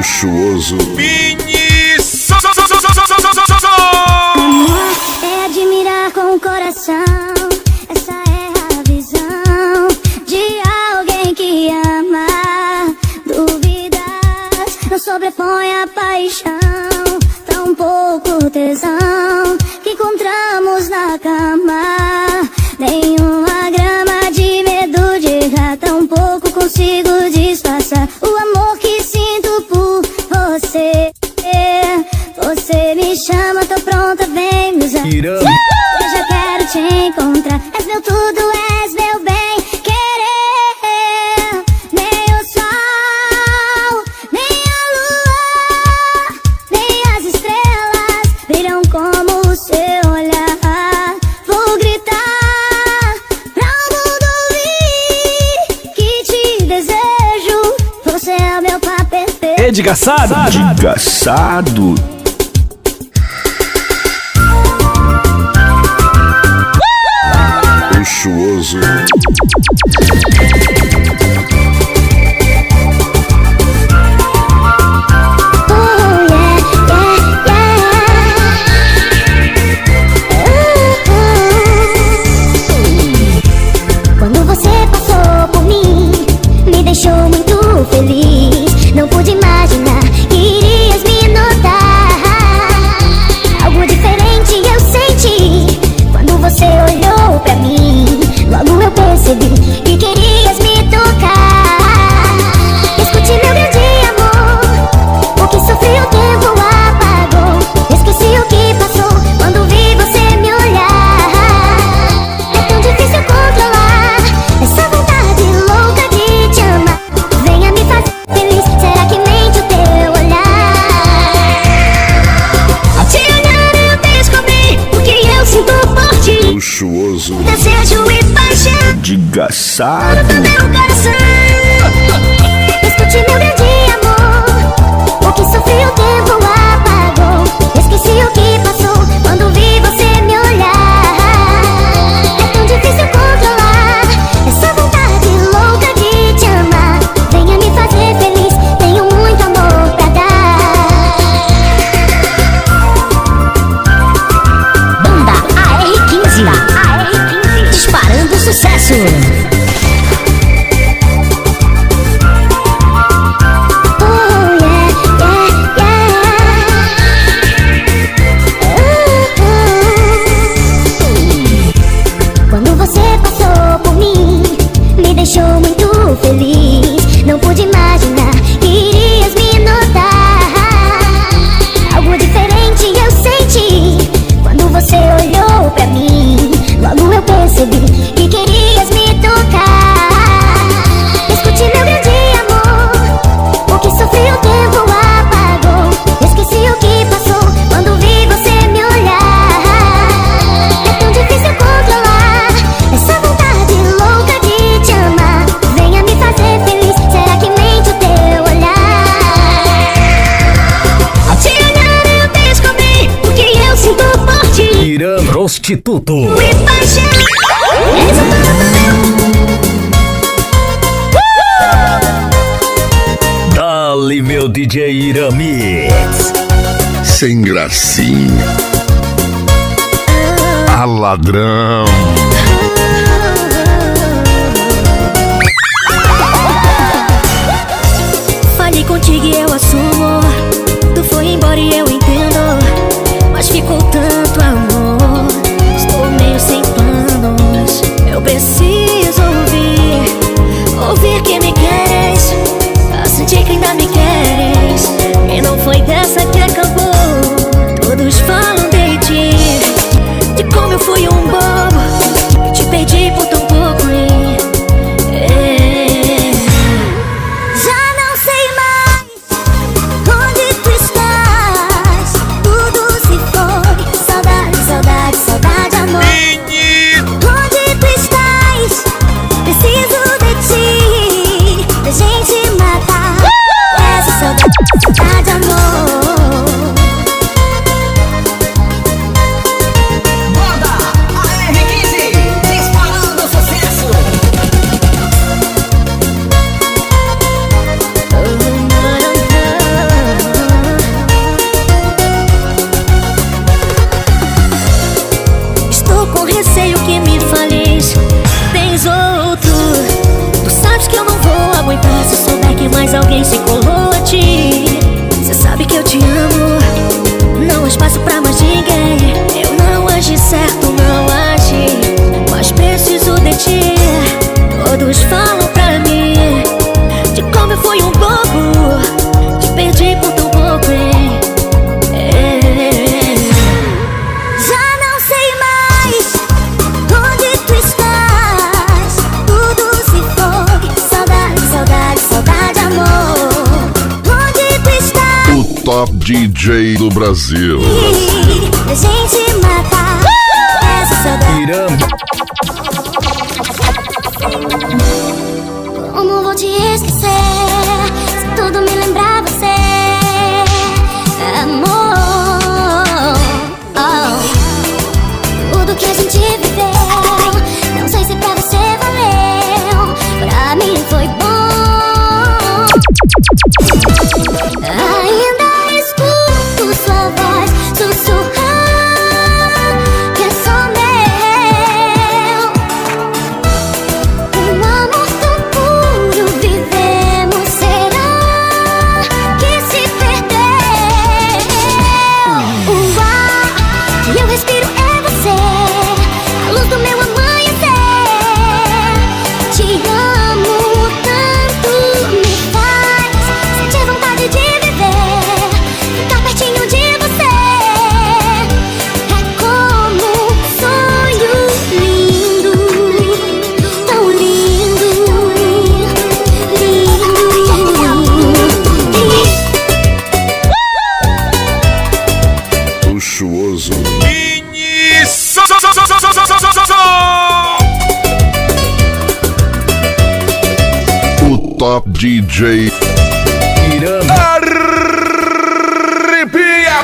Luxuoso. Amor é admirar com o coração. Essa é a visão de alguém que ama. Dúvidas não sobrepõe a paixão. Tão pouco tesão que encontramos na cama. Nenhuma grama de medo de errar. Tão pouco consigo disfarçar o amor que sinto por você. Você me chama, tô pronta, vem me usar. Eu já quero te encontrar. És meu tudo, és meu bem querer. Nem o sol, nem a lua, nem as estrelas brilham como o seu olhar. Vou gritar pra o mundo ouvir que te desejo. Você é o meu par perfeito. Edgaçado. Luxuoso. Quando você passou por mim, me deixou muito feliz. Não pude imaginar que irias me notar. Algo diferente eu senti quando você olhou pra mim. Logo eu percebi que querias me tocar. Escute meu grande amor, o que sofri o tempo apagou. Esqueci o que passou quando vi você me olhar. É tão difícil controlar essa vontade louca de te amar. Venha me fazer feliz, será que mente o teu olhar? Ao te olhar eu descobri o que eu sinto por ti. Luxuoso. Desejo e paixão Desgraçado. no meu coração. Escute meu grande amor, o que sofri o tempo apagou. Esqueci o que passou quando vi você me olhar. É tão difícil controlar essa vontade louca de te amar. Venha me fazer feliz, tenho muito amor pra dar. Banda AR15, disparando sucesso. Quando você passou por mim, me deixou muito feliz. Não pude imaginar que irias me notar. Algo diferente eu senti quando você olhou pra mim. Logo eu percebi que querias me tocar. Escute meu grande amor, o que sofri o tempo apagou. Esqueci o que passou quando vi você me olhar. É tão difícil controlar essa vontade louca de te amar. Venha me fazer feliz, será que mente o teu olhar? Ao te olhar eu descobri o que eu sinto por ti. Irã Prostituto. E paixão, és o Dali, meu DJ Irã Mix. Sem gracinha. A ladrão. Falei contigo e eu assumo. Tu foi embora e eu entendo, mas ficou tanto amor. Estou meio sem planos. Eu preciso ouvir que me queres, pra sentir que ainda me queres. E não foi dessa que acabou. Todos falam de ti, de como eu fui um bobo, te perdi top DJ do Brasil. Pra gente matar essa saudade. Irã. Como vou te esquecer se tudo me lembrar você, amor? Tudo que a gente viveu, não sei se pra você valeu, pra mim foi bom. Ainda escuto sua voz sussurrar que é só meu. Um amor tão puro vivemos, será que se perdeu? O ar que eu respiro é você, a luz do meu amanhecer. Te amo tanto, me faz sentir vontade de viver, ficar pertinho de você. É como um sonho lindo, tão lindo, lindo. Luxuoso. O top DJ. Irã. Arrepia.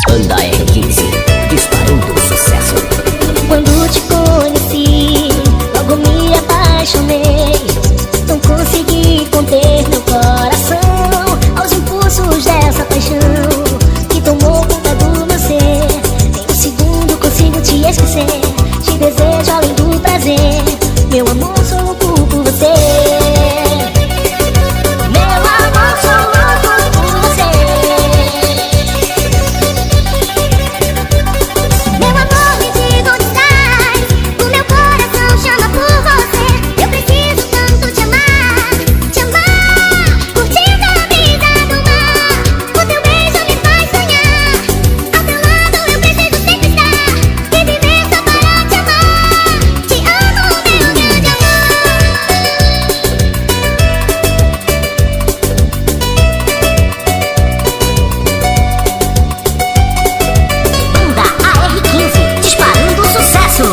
Banda R15, disparando sucesso. Quando te conheci, logo me apaixonei. Não consegui conter meu coração aos impulsos dessa paixão que tomou conta do meu ser. Em um segundo consigo te esquecer, te desejo além do prazer. Meu amor, sou louco por você. Meu amor, sou louco por você. Meu amor, me diga onde estás. O meu coração chama por você. Eu preciso tanto te amar, curtindo a brisa do mar. O teu beijo me faz sonhar. Ao teu lado eu preciso sempre estar e viver só para te amar. Te amo, meu grande amor. Banda AR15, disparando sucesso.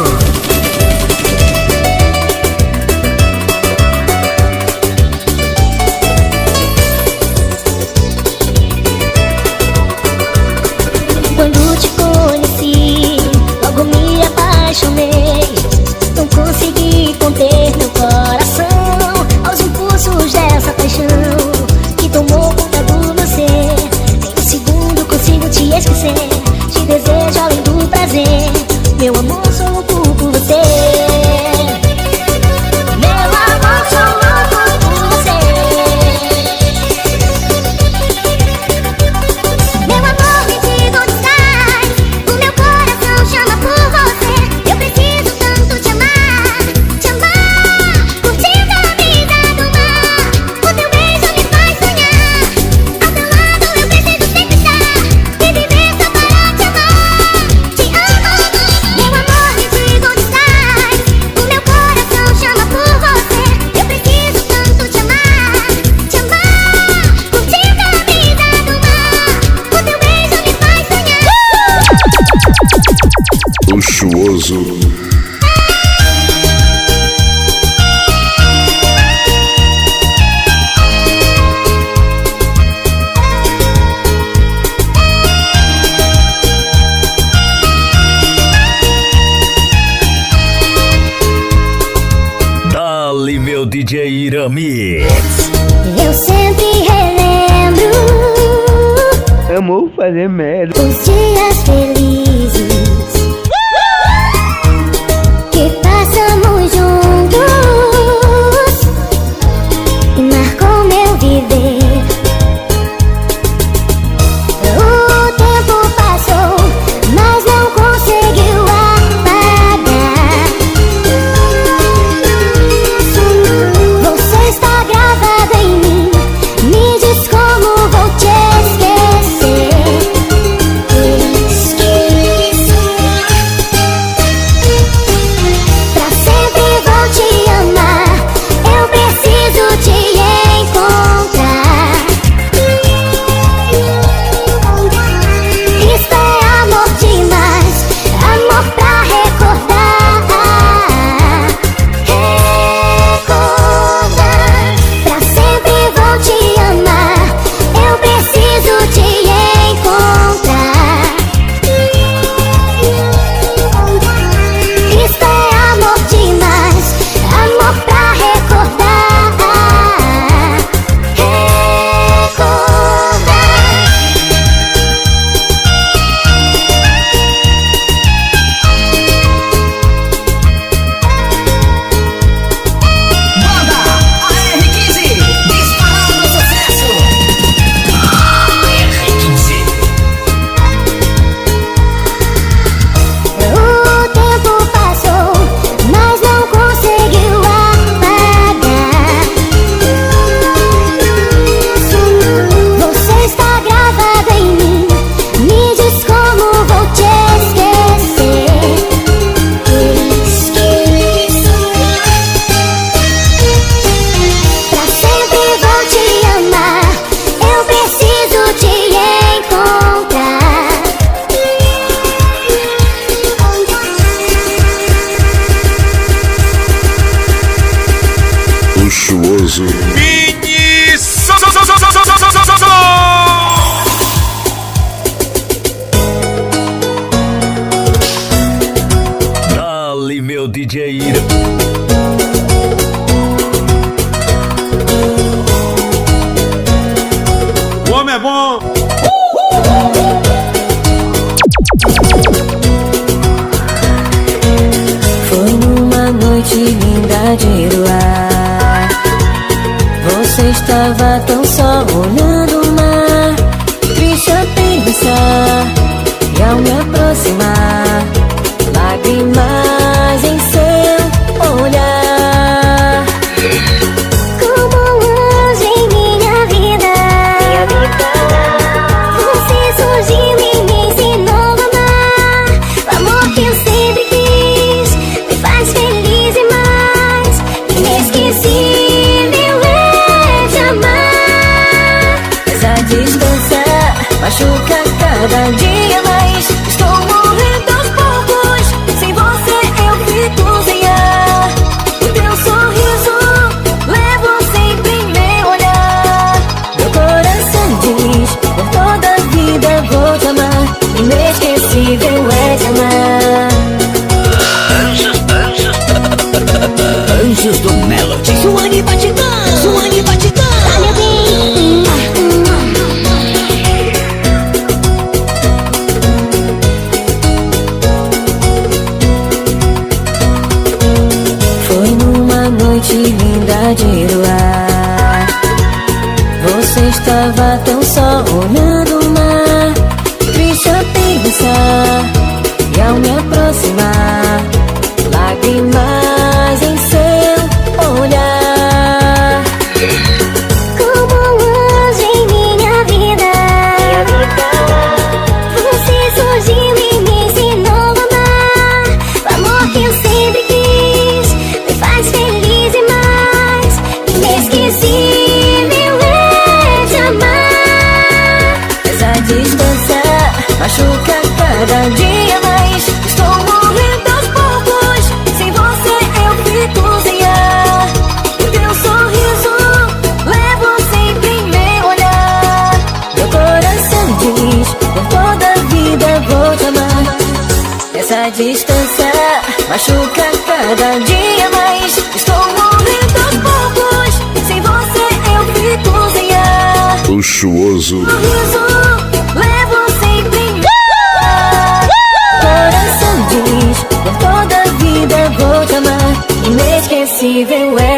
Quando te conheci, logo me apaixonei. Não consegui conter meu coração aos impulsos dessa paixão que tomou conta do meu ser. Em um segundo consigo te esquecer, te desejo além do prazer. Meu amor, sou louco por você. Meu amor, sou louco por você. Meu amor, me diga onde estás. O meu coração chama por você. Eu preciso tanto te amar, curtindo a brisa do mar. O teu beijo me faz sonhar. Ao teu lado eu preciso sempre estar e viver só para te amar. Te amo. Meu amor, me diga onde estás. O meu coração chama por você. Eu preciso tanto te amar, curtindo a brisa do mar. O teu beijo me faz sonhar. Luxuoso. Dali, meu DJ Irã Mix. Eu sempre relembro Amor fazer merda. os dias felizes que passamos juntos e marcou meu viver. O tempo passou, mas não conseguiu apagar. Você está gravado em mim. Me diz como vou te esquecer. Luxuoso. Dale, meu DJ Ira. O homem é bom. Foi numa noite linda de luar. Você estava tão só olhando o mar, triste a pensar. E ao me aproximar, lágrimas em seu olhar. Como um anjo em minha vida, você surgiu e me ensinou a amar. O amor que eu sempre quis me faz feliz demais. Inesquecível é te amar. Essa distância machuca cada dia mais. Estou morrendo aos poucos. Sem você eu fico sem ar. O teu sorriso levo sempre em meu olhar. Meu coração diz, por toda a vida vou te amar. Inesquecível é te amar. Anjos do Melody. Suane batidão, Suane batidão. Tá, meu bem? Foi numa noite linda de luar. Você estava tão só olhando o mar, triste a pensar. E ao me aproximar, lágrimas em seu olhar. Como um anjo em minha vida, você surgiu e me ensinou a amar. O amor que eu sempre quis me faz feliz demais. Inesquecível é te amar. Essa distância machuca cada dia mais. Estou morrendo aos poucos. Sem você eu fico sem ar. O teu sorriso levo sempre em meu olhar. Meu coração diz, por toda a vida vou te amar. Essa distância machuca cada dia mais. Estou morrendo aos poucos. Sem você eu fico sem ar. Luxuoso. Sorriso levo sempre em meu olhar. Coração diz, por toda a vida vou te amar. Inesquecível é